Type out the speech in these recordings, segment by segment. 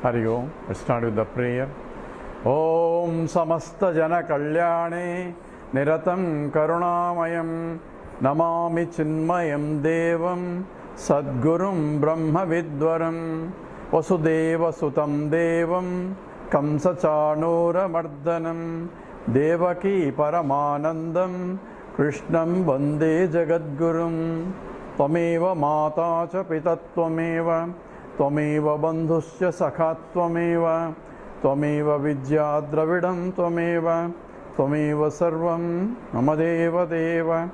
Hari Om. Let's start with the prayer. Om Samasta Jana Kalyane Niratam Karunamayam Namami Chinmayam Devam Sadgurum Brahma Vidwaram Vasudeva Sutam Devam Kamsa Chanura Mardanam Devaki Paramanandam Krishnam Vande Jagadgurum Tvameva Mata Cha Pitattvameva Tvameva Bandhusya Sakhatvameva Tvameva Vidya Dravidam Tvameva Tvameva Sarvam Namadeva Deva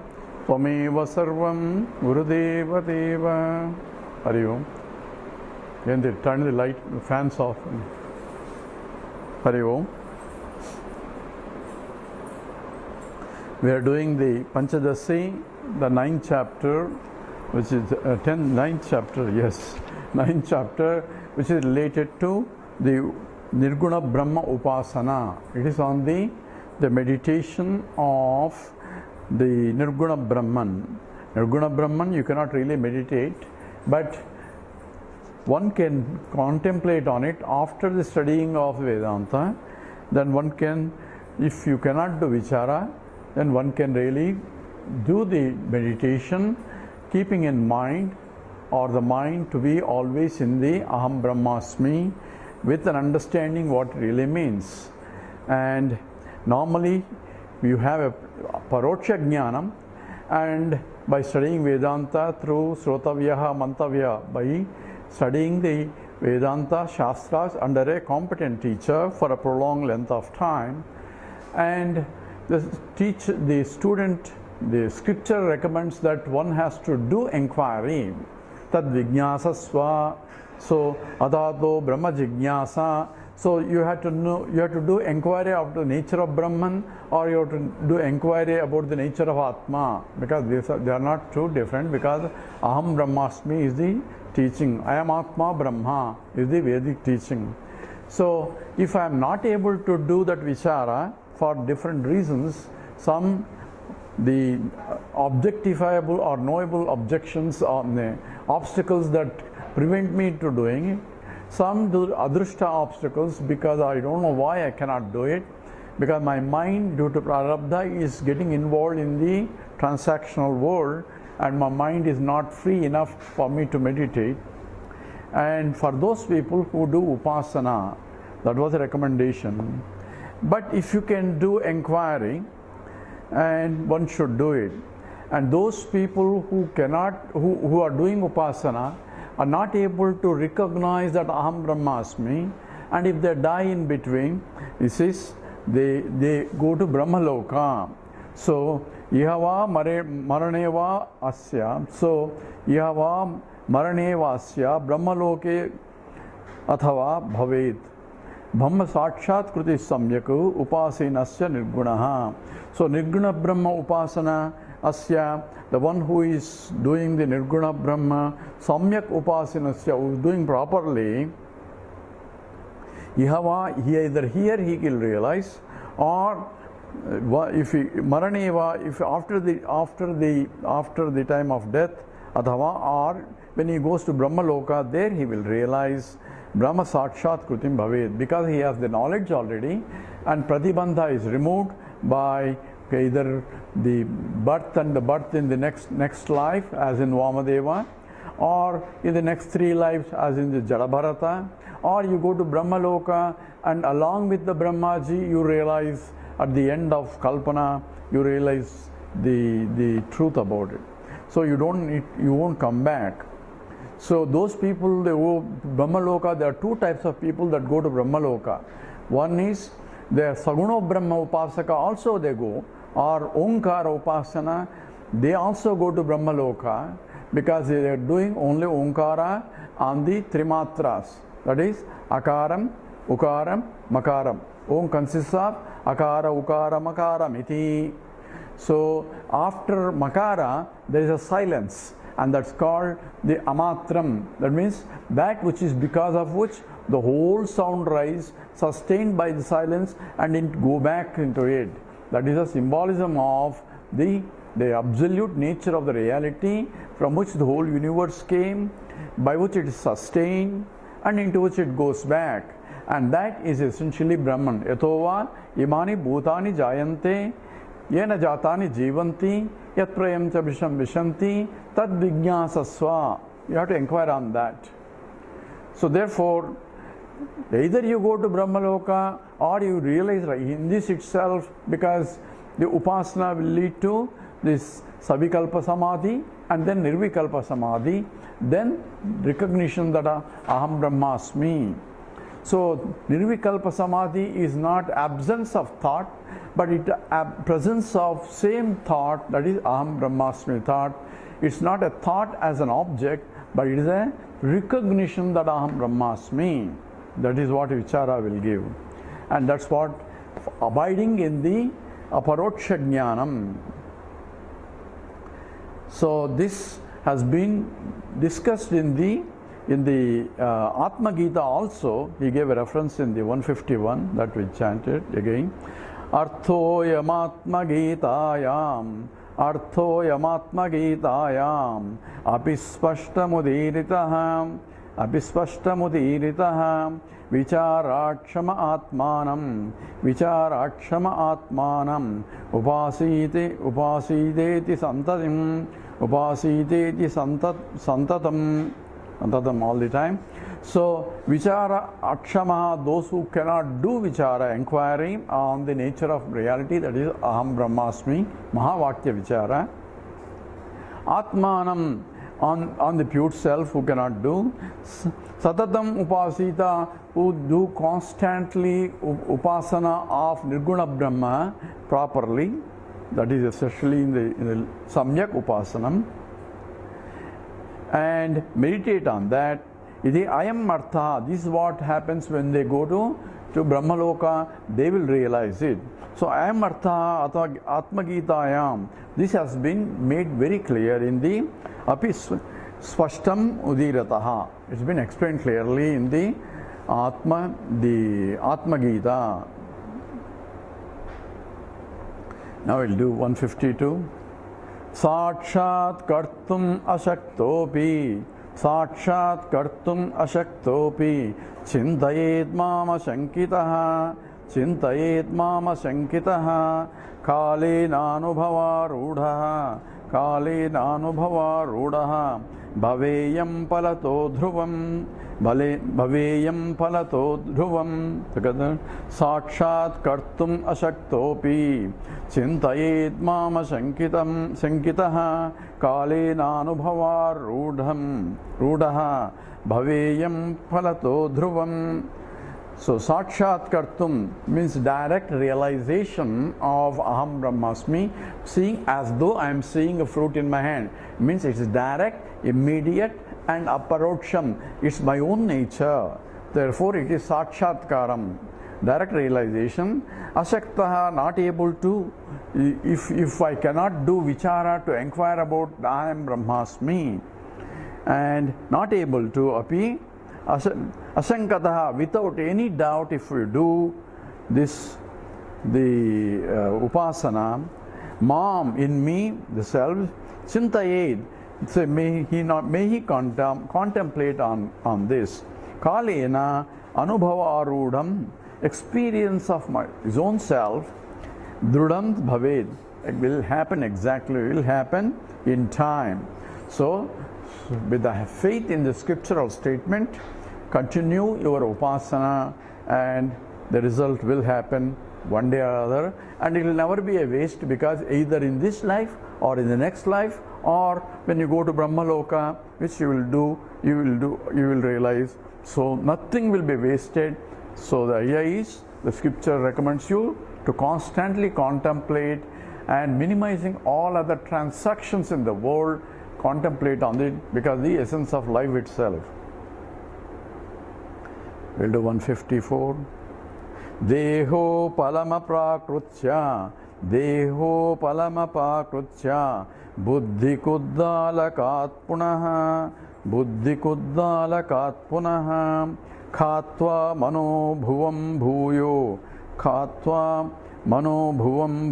Tvameva Sarvam Gurudeva Deva. Hari Om. Then they turn the light, the fans off. Hari Om. We are doing the Panchadasi, the 9th chapter, which is 9th chapter, yes, 9th chapter, which is related to the Nirguna Brahma Upasana. It is on the meditation of the Nirguna Brahman. Nirguna Brahman, you cannot really meditate, but one can contemplate on it after the studying of Vedanta. Then one can, if you cannot do Vichara, then one can really do the meditation, keeping in mind, or the mind to be always in the Aham Brahmasmi, with an understanding what it really means. And normally you have a Paroksha Jnanam, and by studying Vedanta through Srotavyaha Mantavya, by studying the Vedanta Shastras under a competent teacher for a prolonged length of time, and the student, the scripture recommends that one has to do inquiry. Tad Vijnasasva. So Adato Brahma Jignasa. So you have to know, you have to do inquiry of the nature of Brahman, or you have to do inquiry about the nature of Atma, because they are not too different, because Aham Brahmasmi is the teaching. I am Atma Brahma is the Vedic teaching. So if I am not able to do that Vichara for different reasons, some the objectifiable or knowable objections on the obstacles that prevent me to doing it, some do adrushta obstacles because I don't know why I cannot do it, because my mind due to prarabdha is getting involved in the transactional world, and my mind is not free enough for me to meditate. And for those people who do upasana, that was a recommendation. But if you can do inquiry, and one should do it. And those people who cannot, who are doing upasana, are not able to recognize that Aham Brahmasmi, and if they die in between, this is, they go to Brahmaloka. So, Ihava Maraneva Asya. So, Ihava Maraneva Asya Brahmaloke Athava Bhaved. Brahma Sakshat Kruti Samyaku Upasinasya Nirgunaha. So Nirguna Brahma Upasana Asya, the one who is doing the Nirguna Brahma, Samyak Upasinasya, who is doing properly, either here he will realize, or if he Maraneva, if after the time of death, Adhava, or when he goes to Brahmaloka, there he will realize Brahma Sakshat Krutim Bhaved, because he has the knowledge already, and Pratibandha is removed by either the birth and the birth in the next life, as in Vamadeva, or in the next 3 lives, as in the Jadabharata, or you go to Brahmaloka, and along with the Brahmaji, you realize at the end of Kalpana, you realize the truth about it. So you won't come back. So those people, they go Brahmaloka. There are 2 types of people that go to Brahmaloka. One is their Saguno Brahma Upasaka, also they go, or Omkara Upasana, they also go to Brahmaloka, because they are doing only Omkara on the Trimatras, that is Akaram, Ukaram, Makaram. Om consists of Akara, Ukara, Makaram iti. So after Makara, there is a silence, and that's called the Amatram. That means that which is because of which the whole sound rise, sustained by the silence, and it go back into it. That is a symbolism of the absolute nature of the reality from which the whole universe came, by which it is sustained, and into which it goes back. And that is essentially Brahman. Yatova imani bhutani jayante yena jatani jivanti yat prayam cha visham vishanti tad vijnasasva. You have to inquire on that. So therefore, either you go to Brahmaloka or you realize right in this itself, because the upasana will lead to this Savikalpa Samadhi and then Nirvikalpa Samadhi, then recognition that Aham Brahmasmi. So Nirvikalpa Samadhi is not absence of thought, but it presence of same thought, that is Aham Brahmasmi thought. It's not a thought as an object, but it is a recognition that Aham Brahmasmi. That is what Vichara will give. And that's what abiding in the Aparoksha Jnanam. So this has been discussed in the Atma Gita also. He gave a reference in the 151 that we chanted again. Arthoyam Atma Gitayam Arthoyamatma Gitayam Apispashtamudiritaham Apispashtamudiritaham Vicharakshama Atmanam Vicharakshama Atmanam Upasideti Santatim Upasideti Santatam Santatam all the time. So Vichara Akshama, those who cannot do Vichara, inquiry on the nature of reality, that is Aham Brahmasmi, Mahavakya Vichara. Atmanam, on the pure self, who cannot do. Satatam Upasita, who do constantly Upasana of Nirguna Brahma properly, that is especially in the Samyak Upasanam, and meditate on that. Ayam Artha, this is what happens when they go to Brahmaloka, they will realize it. So Ayam Artha Atma Gitayam, this has been made very clear in the Api Swashtam Udirataha. It's been explained clearly in the Atma Gita. Now we'll do 152. Sakshat Kartum Ashaktopi Sakshat Kartum Ashaktopi Chintayet Mama Shankitaha Chintayet Mama Shankitaha Kale Nanubhava Rudhaha Kale Nanubhava Rudhaha Bhaveyam Palato Dhruvam Bhaveyam Palato Dhruvam. Together. Sakshat Kartum Ashaktopi Chintayet Mama Shankitaha Kale Nanubhava Rudhaha Bhaveyam Palato Dhruvam. So Sakshat Kartum means direct realization of Aham Brahmasmi, seeing as though I am seeing a fruit in my hand. Means it is direct, immediate and aparoksham. It's my own nature. Therefore it is Sakshatkaram, direct realization. Ashaktaha, not able to, if I cannot do Vichara to inquire about I am Brahmasmi, and not able to api Asankataha, without any doubt, if we do this, the upasana, Mam, in me, the self, Chintayed, so may he contemplate on this. Kalena Anubhava Arudham, experience of his own self, Drudam Bhaved, it will happen exactly, it will happen in time. So, with the faith in the scriptural statement, continue your upasana and the result will happen one day or other, and it will never be a waste, because either in this life or in the next life, or when you go to Brahmaloka, which you will realize. So nothing will be wasted. So the idea is, the scripture recommends you to constantly contemplate and minimizing all other transactions in the world, contemplate on it, because the essence of life itself. We'll do 154. Deho palama prakrutya buddhi kuddalakat punaha khatva mano bhuvam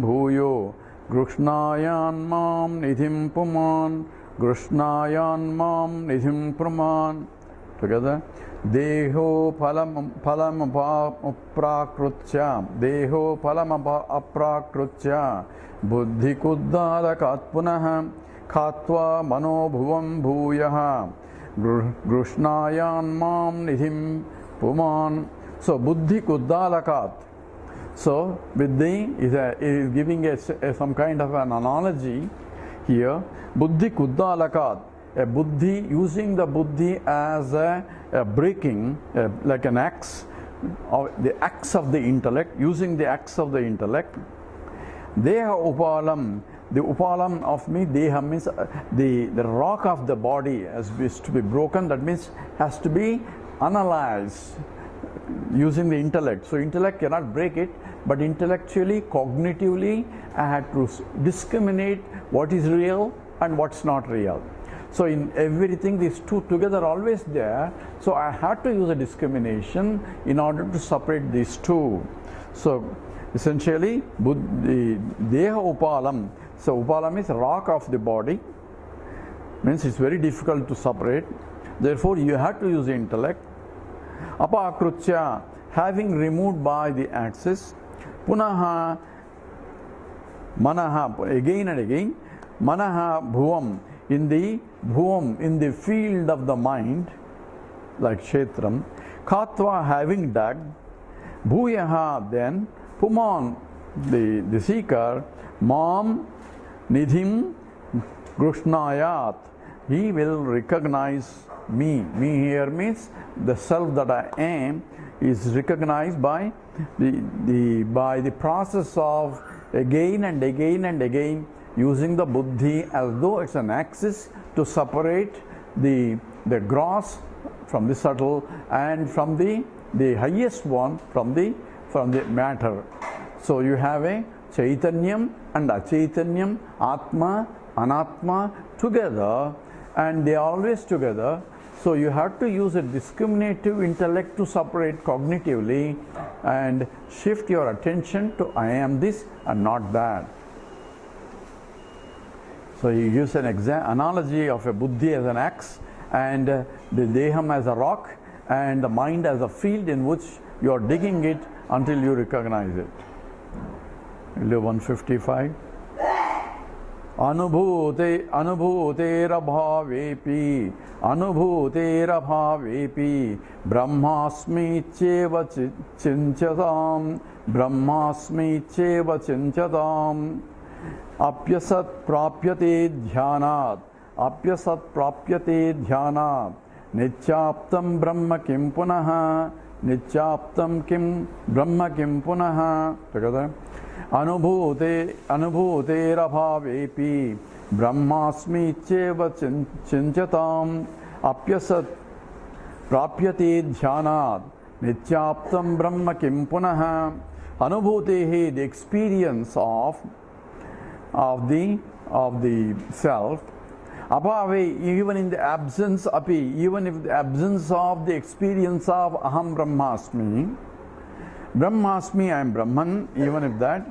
bhuyo grushnayan mam nidhim puman Together. Deho phalam aprakrutya buddhi kuddalakat punaha khatva manobhuvam bhuyaha grushnayan mam nidhim puman. So buddhi kuddalakat. So buddhi is giving some kind of an analogy here. Buddhi kuddalakat. A buddhi, using the buddhi as a breaking, like an axe, or the axe of the intellect, using the axe of the intellect. Deha upalam, the upalam of me, deha means the rock of the body is to be broken, that means has to be analyzed using the intellect. So intellect cannot break it, but intellectually, cognitively, I had to discriminate what is real and what's not real. So in everything, these two together are always there. So I had to use a discrimination in order to separate these two. So essentially, the deha upalam. So upalam is rock of the body. Means it's very difficult to separate. Therefore, you have to use the intellect. Apakrutya, having removed by the axis. Punaha, manaha, again and again. Manaha bhuvam. In the bhuvam, in the field of the mind, like Kshetram, Khatva, having dug, Bhuyaha, then, Puman, the seeker, Mam, Nidhim, Grushnayat, he will recognize me. Me here means the self that I am is recognized by the process of again and again and again using the buddhi as though it's an axis to separate the gross from the subtle and from the highest one from the matter. So you have a Chaitanyam and Achaitanyam, Atma, Anatma together, and they are always together. So you have to use a discriminative intellect to separate cognitively and shift your attention to I am this and not that. So he gives an analogy of a buddhi as an axe and the deham as a rock and the mind as a field in which you are digging it until you recognize it. 155. Anubhuterabhavepi brahmasmi cheva chinchatam apyasat prapyate dhyanat nityaptam brahma kim punaha together. Anubhuterabhavepi brahmasmi cheva chinchatam apyasat prapyate dhyanat nityaptam brahma kim punaha. Anubhutehi, the experience of the self. Abhave, even in the absence, api, even if the absence of the experience of aham brahmasmi, I am Brahman, even if that,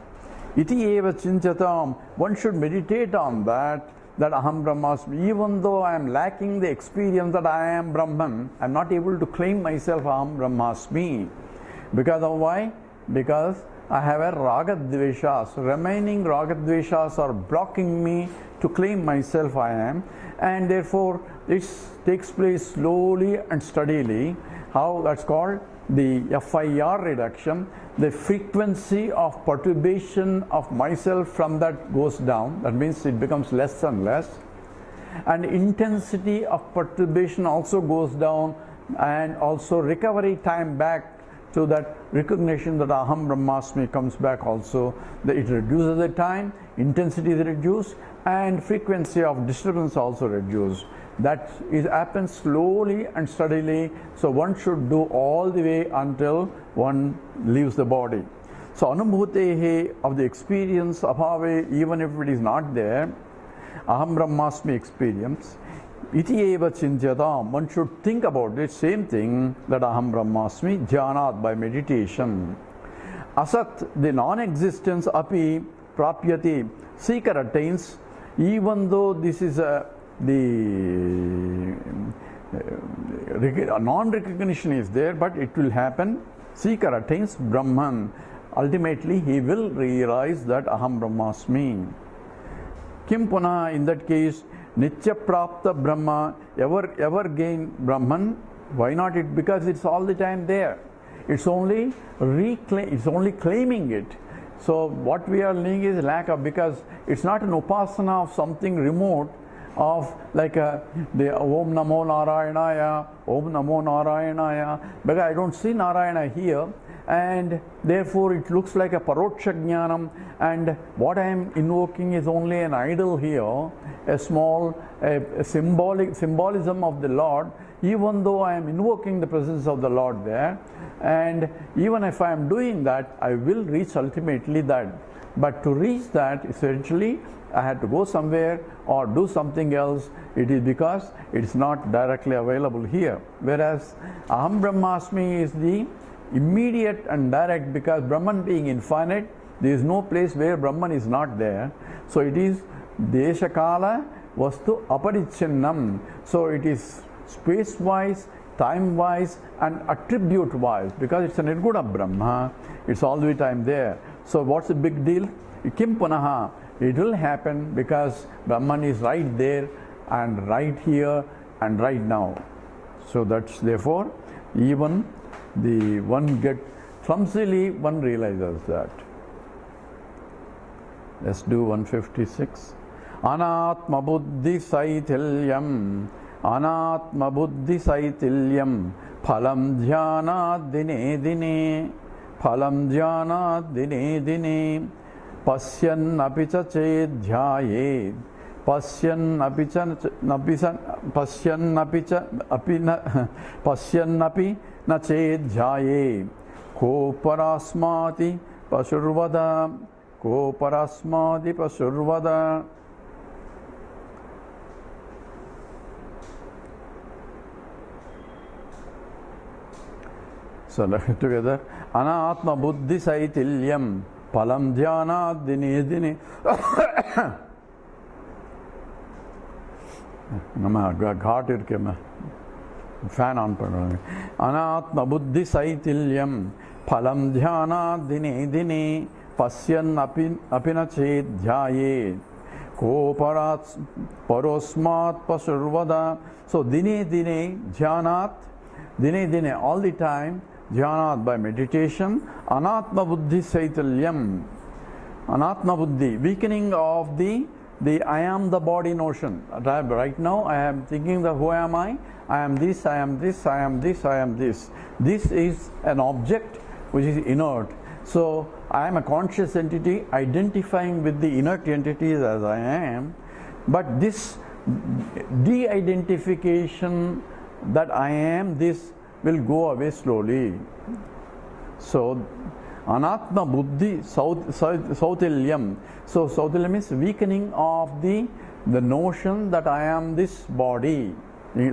iti eva chinchatam, one should meditate on that aham brahmasmi, even though I am lacking the experience that I am Brahman, I am not able to claim myself aham brahmasmi. Because of why? Because I have a ragadveshas. Remaining ragadveshas are blocking me to claim myself I am, and therefore this takes place slowly and steadily. How that's called? The FIR reduction. The frequency of perturbation of myself from that goes down. That means it becomes less and less. And intensity of perturbation also goes down, and also recovery time back to that recognition that aham brahmasmi comes back also. It reduces the time, intensity is reduced, and frequency of disturbance also reduced. That happens slowly and steadily. So one should do all the way until one leaves the body. So anubhutehe, of the experience abhave, even if it is not there, aham brahmasmi experience. Iti eva chinchatam, one should think about it, same thing, that aham brahmasmi, dhyanat, by meditation. Asat, the non-existence, api prapyati, seeker attains, even though this is the non-recognition is there, but it will happen. Seeker attains Brahman. Ultimately, he will realize that Aham Brahmasmi. Kim Puna, in that case, Nitya Prapta Brahma, ever gain Brahman. Why not it? Because it's all the time there. It's only claiming it. So what we are learning is lack of, because it's not an upasana of something remote, of like the Om Namo Narayanaya, Om Namo Narayanaya, because I don't see Narayana here, and therefore it looks like a Paroksha Jnanam, and what I am invoking is only an idol here, a small symbolism of the Lord, even though I am invoking the presence of the Lord there. And even if I am doing that, I will reach ultimately that. But to reach that, essentially, I had to go somewhere or do something else. It is because it is not directly available here. Whereas Aham Brahmasmi is the immediate and direct, because Brahman being infinite, there is no place where Brahman is not there. So it is Deshakala Vastu Aparichinnam. So it is space-wise, time-wise, and attribute-wise, because it's a Nirguna Brahma, it's all the time there. So what's the big deal? Kim Punaha, it will happen because Brahman is right there and right here and right now. So that's therefore, even the one get clumsily, one realizes that. Let's do 156. Anatma buddhi saitilyam, Anatma buddhi saitilyam, phalam dhyana dine dine, phalam dhyana dine dine, pasyan apicha chedhyayed, pasyan api na chedhyayed, ko parasmati pasurvada, ko parasmati pasurvada. So together, Anatma buddhi saitilyam, palam dhyana dine dine. Nama ghat irke fan on padra. Anatma buddhi saitilyam, palam dhyana dine dine, pasyan apina chedhyaye, ko parosmat pasurvada. So dine dine dhyanat, dine dine all the time, dhyanat by meditation, anatma buddhi saitilyam, anatma buddhi, weakening of the I am the body notion. Right now I am thinking that who am I? I am this, I am this, I am this, I am this. This is an object which is inert. So I am a conscious entity identifying with the inert entities as I am. But this de-identification that I am this will go away slowly. So Anatma buddhi sautilyam. So sautilyam is weakening of the notion that I am this body.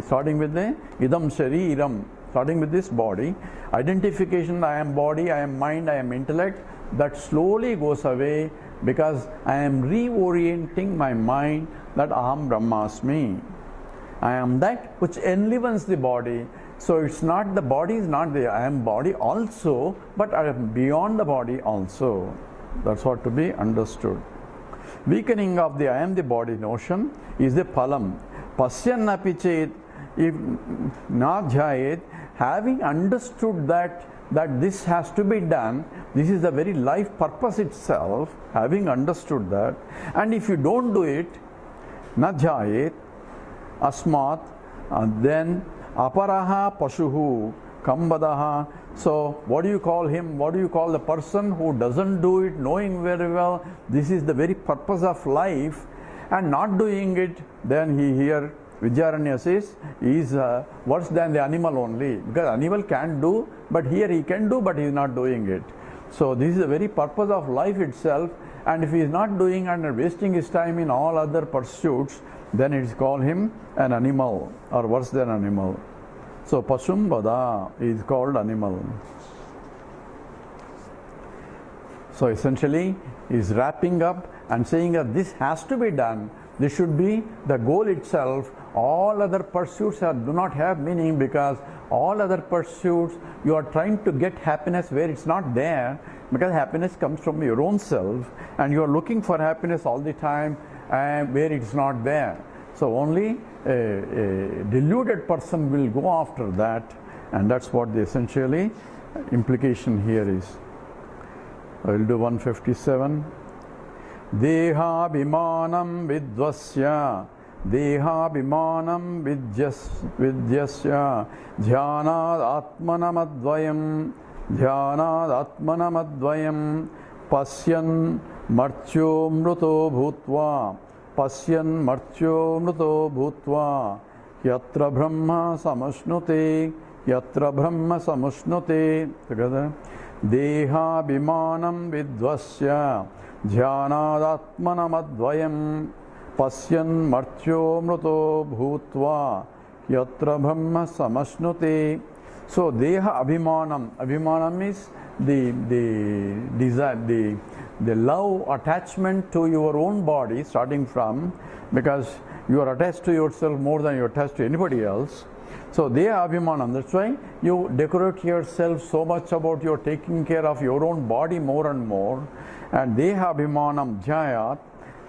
Starting with the idam shariram, starting with this body. Identification, I am body, I am mind, I am intellect, that slowly goes away because I am reorienting my mind that Aham Brahmasmi. I am that which enlivens the body. So it's not, the body is not there. I am body also, but I am beyond the body also. That's what to be understood. Weakening of the I am the body notion is the phalam. Pasyan apichet, if nadhyayet, having understood that this has to be done, this is the very life purpose itself, having understood that, and if you don't do it, nadhyayet, asmat, then aparaha pashuhu kambadaha. So what do you call him? What do you call the person who doesn't do it, knowing very well this is the very purpose of life and not doing it? Then he here Vidyaranya says he is worse than the animal only, because animal can do, but here he can do, but he is not doing it. So this is the very purpose of life itself, and if he is not doing and wasting his time in all other pursuits, then it is called him an animal or worse than animal. So Pasumbada is called animal. So essentially he is wrapping up and saying that this has to be done. This should be the goal itself. All other pursuits do not have meaning, because all other pursuits, you are trying to get happiness where it's not there, because happiness comes from your own self, and you are looking for happiness all the time where it's not there. So only a deluded person will go after that, and that's what the essentially implication here is. I will do 157. Deha bimanam vidvasya, deha bimanam vidyasya, dhyanad atmanamadvayam, dhyanad atmanamadvayam, pasyan martyo mruto bhutva, pasyan martyo mruto bhutva, yatra brahma samashnute, yatra brahma samashnute. Together. Deha bimanam vidvasya, dhyanādatmanamadvayam, pasyan martyo mruto bhutva, yatra brahma samashnute. So deha abhimanam. Abhimanam is the desire, the love, attachment to your own body, starting from, because you are attached to yourself more than you are attached to anybody else. So deha abhimanam. That's why you decorate yourself so much about your taking care of your own body more and more. And deha abhimanam dhyayat,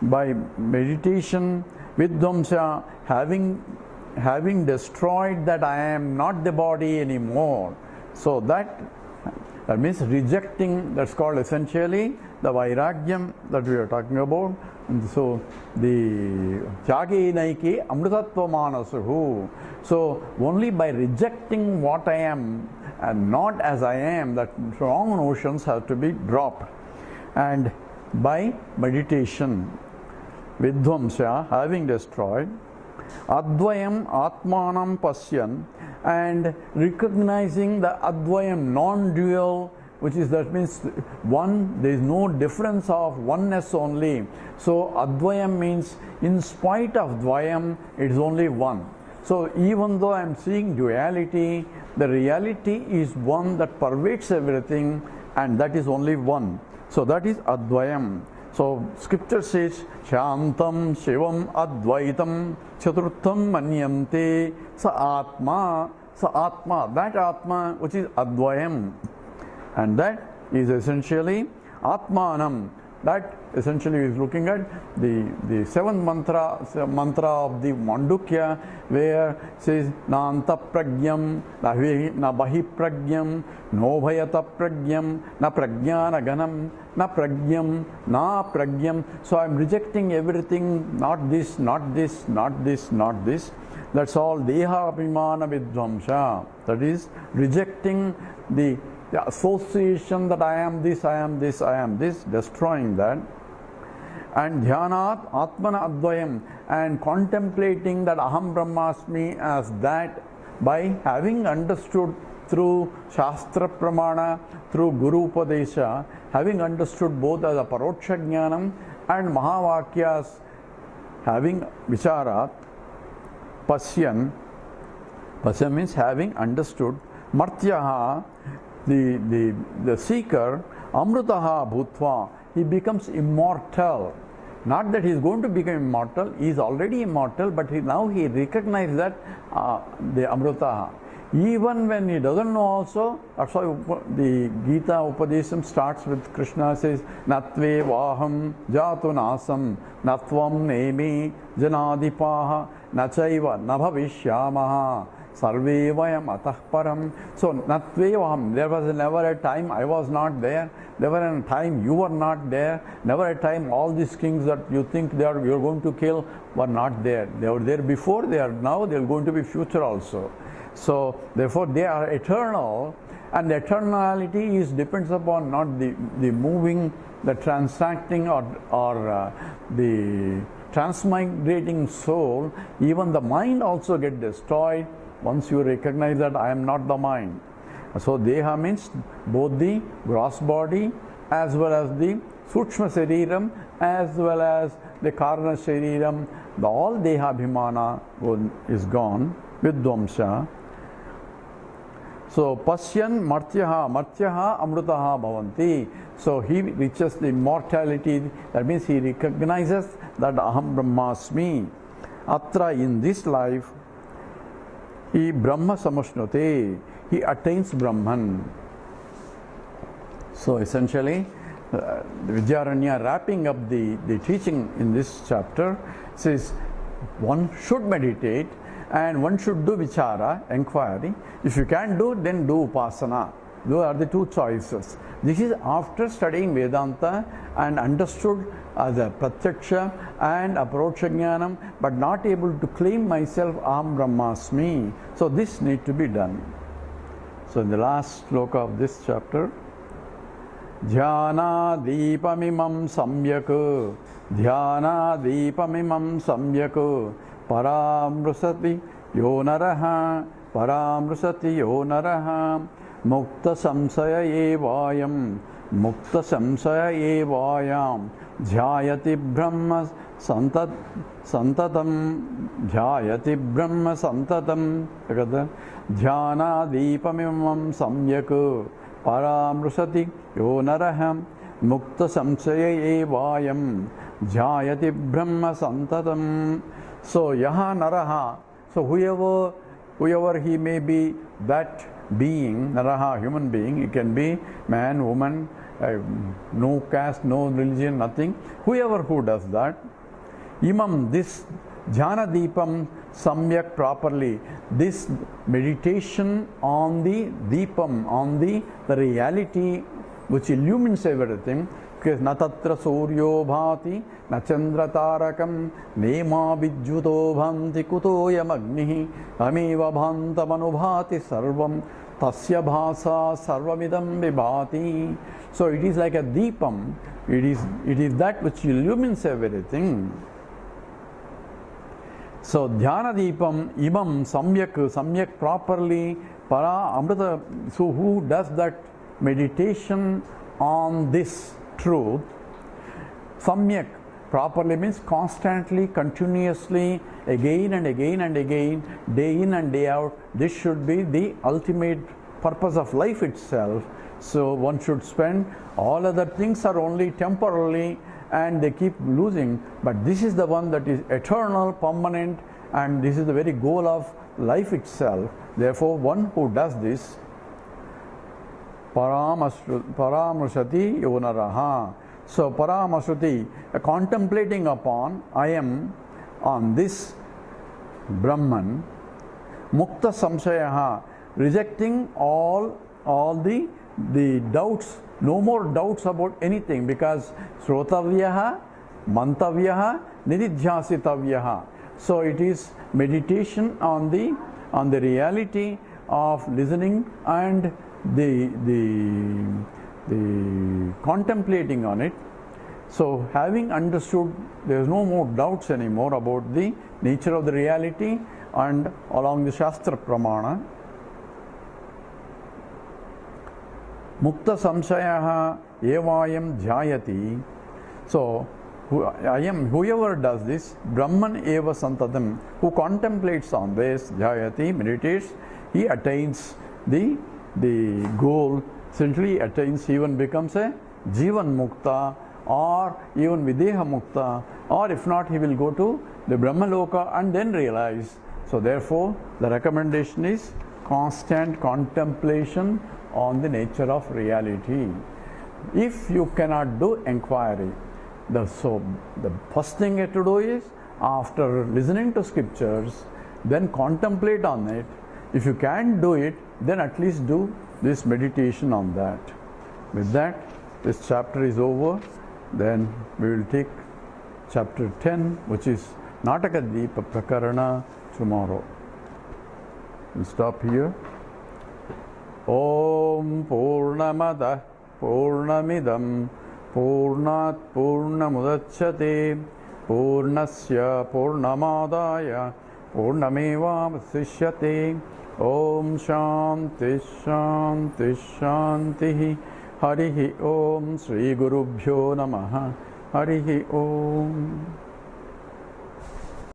by meditation, vidvamsa, having destroyed that I am not the body anymore. So that means rejecting. That's called essentially the vairagyam that we are talking about. And so the tyage naiki amritattva manasuhu. So only by rejecting what I am and not as I am, that wrong notions have to be dropped. And by meditation, vidvamsa, having destroyed, advayam atmanam pasyan, and recognizing the advayam, non-dual, which is, that means one, there is no difference of oneness only. So advayam means in spite of dvayam, it is only one. So even though I am seeing duality, the reality is one that pervades everything, and that is only one. So that is advayam. So scripture says, Shantam Shivam Advaitam Chaturtham Manyante Sa Atma, that Atma which is Advayam, and that is essentially Atmanam. That essentially is looking at the seventh mantra of the Mandukya, where it says Nanta pragyam, na bahi pragyam, no bhayata pragyam, na pragyana ganam, na pragyam, na pragyam. So I am rejecting everything, not this, not this, not this, not this. That's all deha abhimana vidvamsa. That is rejecting the association that I am this, I am this, I am this, destroying that. And dhyanat atmana advayam, and contemplating that aham brahmasmi as that, by having understood through shastra pramana, through guru upadesha, having understood both as a paroksha jnanam and mahavakyas, having vicharat, pasyan means having understood, martyaha, the seeker, amrutaha bhutva, he becomes immortal. Not that he is going to become immortal, he is already immortal, but now he recognizes that the amrutaha. Even when he doesn't know also, that's why the Gita Upadesam starts with Krishna says, Natve vaham jatu nasam, natvam nemi janadipaha, nachaiva nabhavishyamaha, sarve vayam atah param. So, natve vaham, there was never a time I was not there, never a time you were not there, never a time all these kings that you think you're going to kill were not there. They were there before, they are now, they are going to be future also. So therefore they are eternal, and eternality depends upon not the moving, the transacting or the transmigrating soul. Even the mind also gets destroyed once you recognize that I am not the mind. So deha means both the gross body as well as the sukshma shariram as well as the karana shariram. The all deha bhimana is gone, vidvamsa. So Pasyan Martyaha Amrutaha Bhavanti. So he reaches the immortality. That means he recognizes that Aham Brahmasmi. Atra, in this life, he Brahma Samashnute. He attains Brahman. So essentially, Vidyaranya wrapping up the teaching in this chapter says one should meditate and one should do vichara, inquiry. If you can't do, then do upasana. Those are the two choices. This is after studying Vedanta and understood as a pratyaksha and aprocha jnanam, but not able to claim myself Aham Brahmasmi. So this need to be done. So in the last sloka of this chapter, Dhyana Deepamimam Samyak, Dhyana Deepamimam Samyak, Paramrusati Yonaraha, Paramrusati Yonaraha, Mukta Samsaya Evayam, Mukta Samsaya Evayam, Dhyayati Brahma Santatam, Dhyayati Brahma Santatam, Dhyana Deepamimam Samyak, Paramrusati Yonaraham, Mukta Samsaya Evayam, Dhyayati Brahma Santatam. So Yaha Naraha, so whoever he may be, that being, Naraha, human being, it can be man, woman, no caste, no religion, nothing. Whoever who does that, Imam, this Dhyana Deepam Samyak properly, this meditation on the Deepam, on the reality which illumines everything, because Natatra Suryo Bhati, Nachandra Tarakam, Nema Vidyuto Bhanti Kutoya Magnihi, Ameva Bhantamanubhati Sarvam, Tasya Bhasa Sarvamidam Vibhati. So it is like a Deepam, it is that which illumines everything. So Dhyana Deepam Imam Samyak properly Para Amrita. So who does that meditation on this truth? Samyak properly means constantly, continuously, again and again and again, day in and day out. This should be the ultimate purpose of life itself. So one should spend, all other things are only temporarily and they keep losing, but this is the one that is eternal, permanent, and this is the very goal of life itself. Therefore, one who does this, Paramrusati Yonaraha. So Paramrusati, contemplating upon, I am on this Brahman, Mukta Samsayaha, rejecting all the doubts, no more doubts about anything, because Srotavyaha, Mantavyaha, Nididhyasitavyaha. So it is meditation on the reality of listening and the contemplating on it. So having understood, there is no more doubts anymore about the nature of the reality, and along the Shastra Pramana, Mukta Samsayaha Evayam Dhyayati. So whoever does this, Brahman Eva Santatam, who contemplates on this, Dhyayati, meditates, he attains the goal, essentially attains, even becomes a Jivan Mukta or even Videha Mukta, or if not, he will go to the Brahmaloka and then realize. So therefore, the recommendation is constant contemplation on the nature of reality. If you cannot do inquiry, the first thing you have to do is, after listening to scriptures, then contemplate on it. If you can't do it, then at least do this meditation on that. With that, this chapter is over. Then we will take chapter 10, which is Nataka Deepa Prakarana, tomorrow. We'll stop here. Om Purnamada Purnamidam Purnat Purnamudachyate Purnasya Purnamadaya Purnameva Vasishyate. Om Shanti Shanti Shanti. Harihi Om. Sri Gurubhyo Namaha. Harihi Om.